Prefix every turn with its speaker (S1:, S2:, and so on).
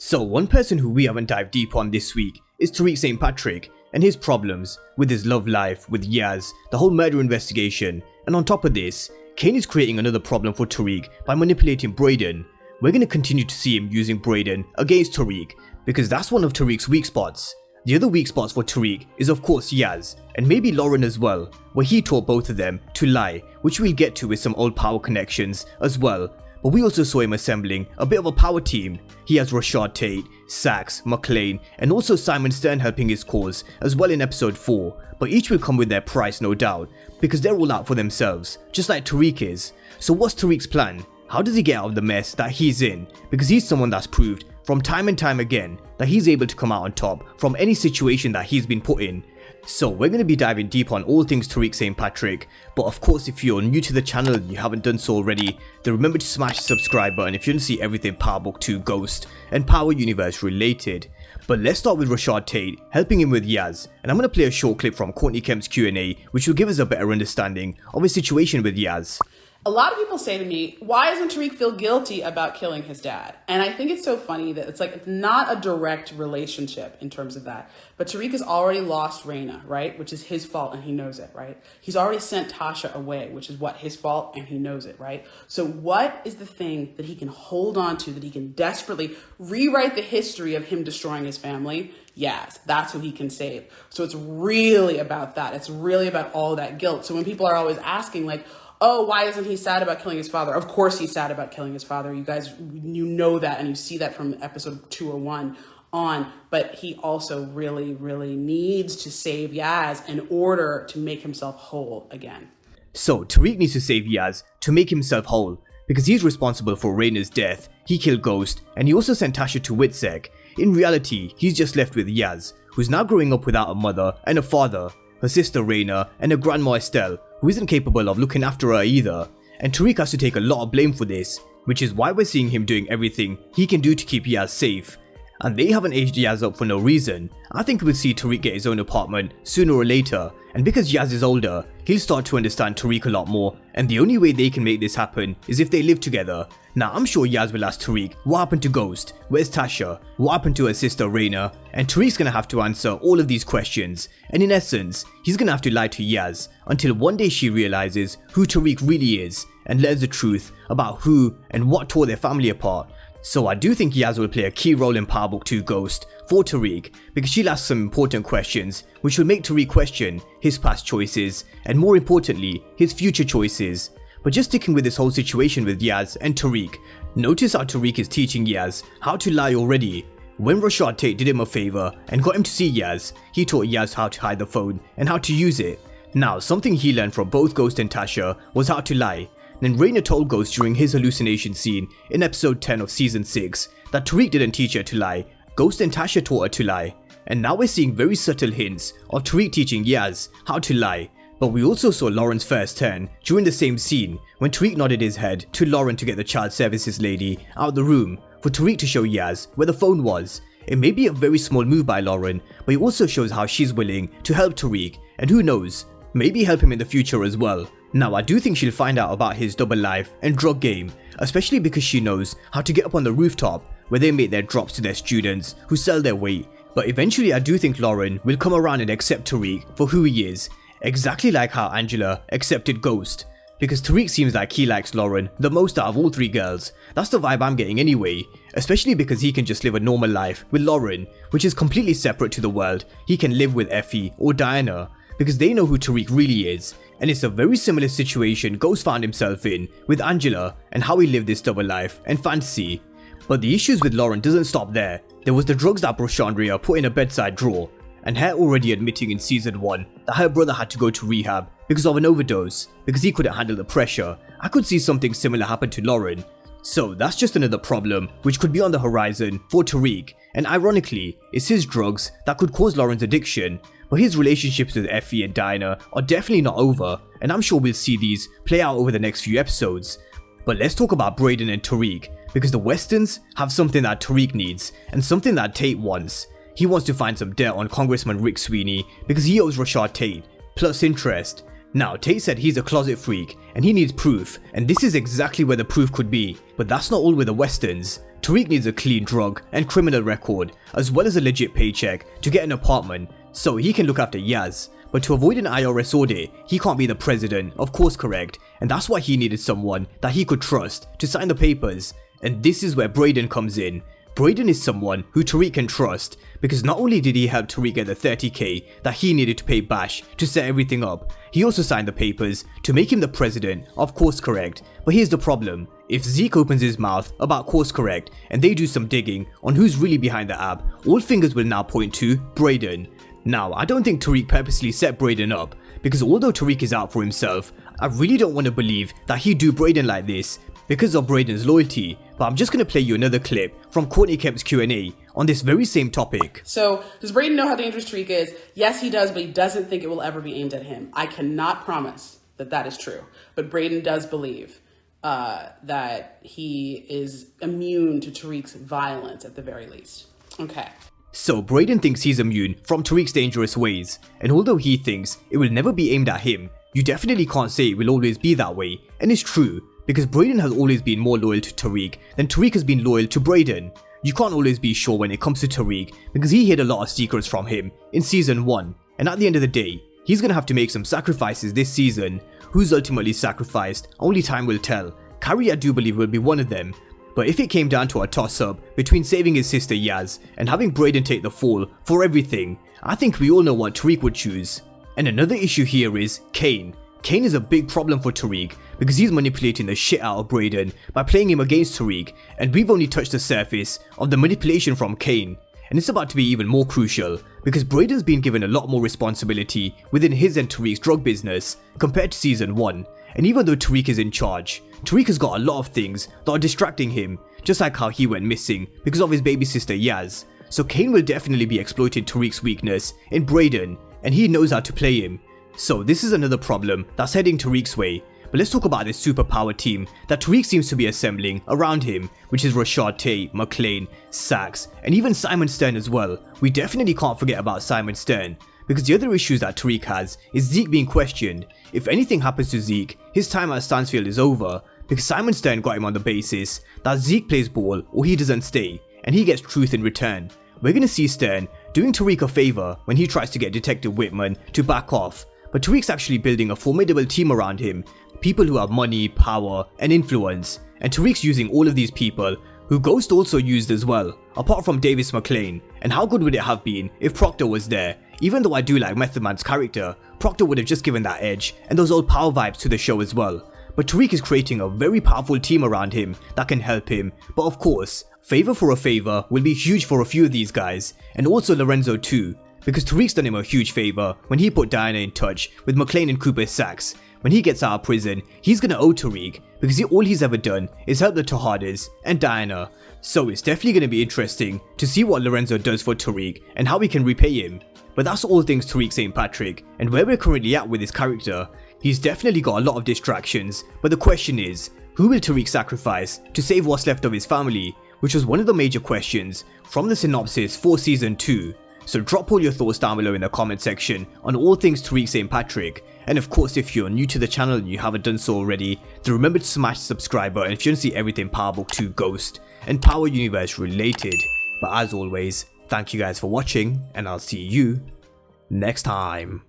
S1: So one person who we haven't dived deep on this week is Tariq St. Patrick and his problems with his love life with Yaz, the whole murder investigation, and on top of this, Kane is creating another problem for Tariq by manipulating Brayden. We're going to continue to see him using Brayden against Tariq because that's one of Tariq's weak spots. The other weak spots for Tariq is of course Yaz and maybe Lauren as well, where he taught both of them to lie, which we'll get to with some old power connections as well. But we also saw him assembling a bit of a power team. He has Rashad Tate, Sax, McLean, and also Simon Stern helping his cause as well in episode 4, but each will come with their price no doubt, because they're all out for themselves, just like Tariq is. So what's Tariq's plan? How does he get out of the mess that he's in? Because he's someone that's proved from time and time again that he's able to come out on top from any situation that he's been put in. So we're going to be diving deep on all things Tariq St. Patrick, but of course if you're new to the channel and you haven't done so already, then remember to smash the subscribe button if you want to see everything Power Book 2 Ghost and Power Universe related. But let's start with Rashad Tate helping him with Yaz, and I'm going to play a short clip from Courtney Kemp's Q&A which will give us a better understanding of his situation with Yaz.
S2: A lot of people say to me, why doesn't Tariq feel guilty about killing his dad? And I think it's so funny that it's not a direct relationship in terms of that. But Tariq has already lost Raina, right? Which is his fault and he knows it, right? He's already sent Tasha away, which is his fault and he knows it, right? So what is the thing that he can hold on to, that he can desperately rewrite the history of him destroying his family? Yes, that's who he can save. So it's really about that. It's really about all that guilt. So when people are always asking oh, why isn't he sad about killing his father? Of course he's sad about killing his father. You guys, you know that, and you see that from episode 201 on. But he also really, really needs to save Yaz in order to make himself whole again.
S1: So Tariq needs to save Yaz to make himself whole, because he's responsible for Raina's death. He killed Ghost, and he also sent Tasha to Witsec. In reality, he's just left with Yaz, who's now growing up without a mother and a father, her sister Raina, and her grandma Estelle, who isn't capable of looking after her either. And Tariq has to take a lot of blame for this, which is why we're seeing him doing everything he can do to keep Yaz safe. And they haven't aged Yaz up for no reason. I think we'll see Tariq get his own apartment sooner or later, and because Yaz is older, he'll start to understand Tariq a lot more, and the only way they can make this happen is if they live together. Now I'm sure Yaz will ask Tariq, what happened to Ghost? Where's Tasha? What happened to her sister Raina? And Tariq's gonna have to answer all of these questions, and in essence, he's gonna have to lie to Yaz until one day she realizes who Tariq really is and learns the truth about who and what tore their family apart. So I do think Yaz will play a key role in Power Book 2 Ghost for Tariq, because she'll ask some important questions which will make Tariq question his past choices and more importantly his future choices. But just sticking with this whole situation with Yaz and Tariq, notice how Tariq is teaching Yaz how to lie already. When Rashad Tate did him a favor and got him to see Yaz, he taught Yaz how to hide the phone and how to use it. Now something he learned from both Ghost and Tasha was how to lie. Then Raina told Ghost during his hallucination scene in episode 10 of season 6 that Tariq didn't teach her to lie, Ghost and Tasha taught her to lie. And now we're seeing very subtle hints of Tariq teaching Yaz how to lie. But we also saw Lauren's first turn during the same scene when Tariq nodded his head to Lauren to get the child services lady out of the room for Tariq to show Yaz where the phone was. It may be a very small move by Lauren, but it also shows how she's willing to help Tariq, and who knows, maybe help him in the future as well. Now I do think she'll find out about his double life and drug game, especially because she knows how to get up on the rooftop where they make their drops to their students who sell their weight. But eventually I do think Lauren will come around and accept Tariq for who he is, exactly like how Angela accepted Ghost. Because Tariq seems like he likes Lauren the most out of all 3 girls. That's the vibe I'm getting anyway, especially because he can just live a normal life with Lauren, which is completely separate to the world he can live with Effie or Diana, because they know who Tariq really is. And it's a very similar situation Ghost found himself in with Angela and how he lived this double life and fantasy. But the issues with Lauren doesn't stop there. There was the drugs that Brashandria put in a bedside drawer, and her already admitting in season 1 that her brother had to go to rehab because of an overdose, because he couldn't handle the pressure. I could see something similar happen to Lauren. So that's just another problem which could be on the horizon for Tariq, and ironically, it's his drugs that could cause Lauren's addiction. But his relationships with Effie and Diana are definitely not over, and I'm sure we'll see these play out over the next few episodes. But let's talk about Brayden and Tariq, because the Westons have something that Tariq needs, and something that Tate wants. He wants to find some dirt on Congressman Rick Sweeney because he owes Rashad Tate, plus interest. Now Tate said he's a closet freak and he needs proof, and this is exactly where the proof could be. But that's not all with the Westons. Tariq needs a clean drug and criminal record, as well as a legit paycheck to get an apartment so he can look after Yaz. But to avoid an IRS audit, he can't be the president of Course Correct, and that's why he needed someone that he could trust to sign the papers. And this is where Brayden comes in. Brayden is someone who Tariq can trust, because not only did he help Tariq get the 30k that he needed to pay Bash to set everything up, he also signed the papers to make him the president of Course Correct. But here's the problem: if Zeke opens his mouth about Course Correct and they do some digging on who's really behind the app, all fingers will now point to Brayden. Now, I don't think Tariq purposely set Brayden up, because although Tariq is out for himself, I really don't want to believe that he'd do Brayden like this because of Brayden's loyalty. But I'm just going to play you another clip from Courtney Kemp's Q&A on this very same topic.
S2: So, does Brayden know how dangerous Tariq is? Yes, he does, but he doesn't think it will ever be aimed at him. I cannot promise that that is true, but Brayden does believe that he is immune to Tariq's violence at the very least. Okay.
S1: So Brayden thinks he's immune from Tariq's dangerous ways, and although he thinks it will never be aimed at him, you definitely can't say it will always be that way. And it's true, because Brayden has always been more loyal to Tariq than Tariq has been loyal to Brayden. You can't always be sure when it comes to Tariq, because he hid a lot of secrets from him in season 1, and at the end of the day, he's gonna have to make some sacrifices this season. Who's ultimately sacrificed, only time will tell. Carrie, I do believe, will be one of them. But if it came down to a toss-up between saving his sister Yaz and having Brayden take the fall for everything, I think we all know what Tariq would choose. And another issue here is Kane. Kane is a big problem for Tariq because he's manipulating the shit out of Brayden by playing him against Tariq, and we've only touched the surface of the manipulation from Kane. And it's about to be even more crucial because Brayden's been given a lot more responsibility within his and Tariq's drug business compared to season 1. And even though Tariq is in charge, Tariq has got a lot of things that are distracting him, just like how he went missing because of his baby sister Yaz. So Kane will definitely be exploiting Tariq's weakness in Brayden, and he knows how to play him. So this is another problem that's heading Tariq's way. But let's talk about this superpower team that Tariq seems to be assembling around him, which is Rashad Tate, McLean, Sachs, and even Simon Stern as well. We definitely can't forget about Simon Stern, because the other issues that Tariq has is Zeke being questioned. If anything happens to Zeke, his time at Stansfield is over, because Simon Stern got him on the basis that Zeke plays ball or he doesn't stay, and he gets truth in return. We're gonna see Stern doing Tariq a favor when he tries to get Detective Whitman to back off, but Tariq's actually building a formidable team around him, people who have money, power, and influence, and Tariq's using all of these people, who Ghost also used as well, apart from Davis McLean. And how good would it have been if Proctor was there? Even though I do like Method Man's character, Proctor would have just given that edge and those old power vibes to the show as well. But Tariq is creating a very powerful team around him that can help him, but of course, favor for a favor will be huge for a few of these guys, and also Lorenzo too, because Tariq's done him a huge favor when he put Diana in touch with McLean and Cooper's Sachs. When he gets out of prison, he's gonna owe Tariq, because all he's ever done is help the Tejadas and Diana. So it's definitely gonna be interesting to see what Lorenzo does for Tariq and how he can repay him. But that's all things Tariq St. Patrick, and where we're currently at with his character. He's definitely got a lot of distractions, but the question is, who will Tariq sacrifice to save what's left of his family? Which was one of the major questions from the synopsis for season 2. So drop all your thoughts down below in the comment section on all things Tariq St. Patrick. And of course, if you're new to the channel and you haven't done so already, then remember to smash the subscribe button if you want to see everything Power Book 2 Ghost and Power Universe related. But as always, thank you guys for watching, and I'll see you next time.